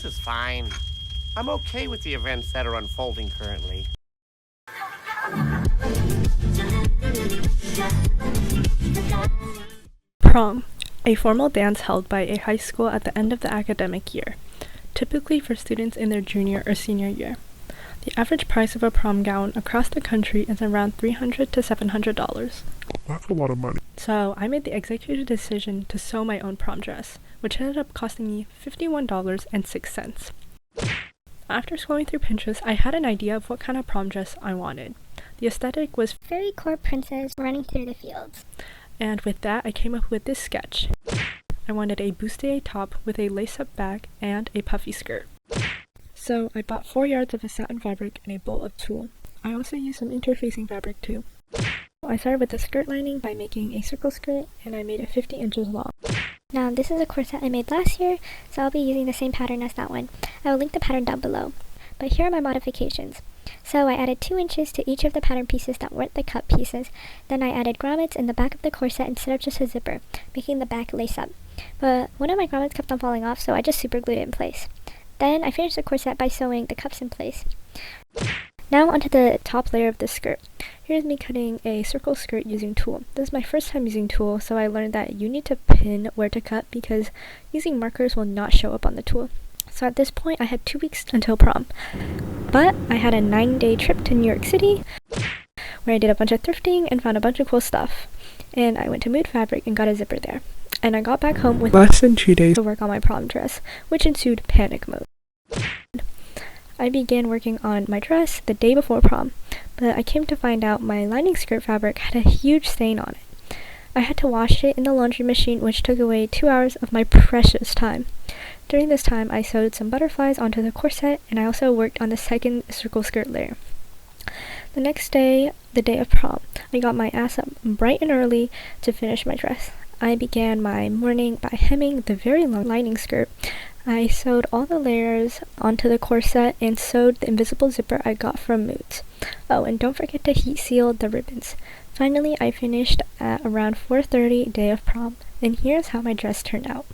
This is fine. I'm okay with the events that are unfolding currently. Prom, a formal dance held by a high school at the end of the academic year, typically for students in their junior or senior year. The average price of a prom gown across the country is around $300 to $700. That's a lot of money. So I made the executive decision to sew my own prom dress, which ended up costing me $51.06. After scrolling through Pinterest, I had an idea of what kind of prom dress I wanted. The aesthetic was fairycore princess running through the fields. And with that, I came up with this sketch. I wanted a bustier top with a lace-up back and a puffy skirt. So I bought 4 yards of a satin fabric and a bolt of tulle. I also used some interfacing fabric too. I started with the skirt lining by making a circle skirt, and I made it 50 inches long. Now this is a corset I made last year, so I'll be using the same pattern as that one. I will link the pattern down below. But here are my modifications. So I added 2 inches to each of the pattern pieces that weren't the cut pieces. Then I added grommets in the back of the corset instead of just a zipper, making the back lace up. But one of my grommets kept on falling off, so I just super glued it in place. Then I finished the corset by sewing the cuffs in place. Now onto the top layer of the skirt. Here's me cutting a circle skirt using tulle. This is my first time using tulle, so I learned that you need to pin where to cut because using markers will not show up on the tulle. So at this point I had 2 weeks until prom. But I had a 9-day trip to New York City where I did a bunch of thrifting and found a bunch of cool stuff. And I went to Mood Fabric and got a zipper there. And I got back home with less than 2 days to work on my prom dress, which ensued panic mode. I began working on my dress the day before prom, but I came to find out my lining skirt fabric had a huge stain on it. I had to wash it in the laundry machine, which took away 2 hours of my precious time. During this time, I sewed some butterflies onto the corset, and I also worked on the second circle skirt layer. The next day, the day of prom, I got my ass up bright and early to finish my dress. I began my morning by hemming the very long lining skirt. I sewed all the layers onto the corset and sewed the invisible zipper I got from Moods. Oh, and don't forget to heat seal the ribbons. Finally, I finished at around 4:30 day of prom, and here's how my dress turned out.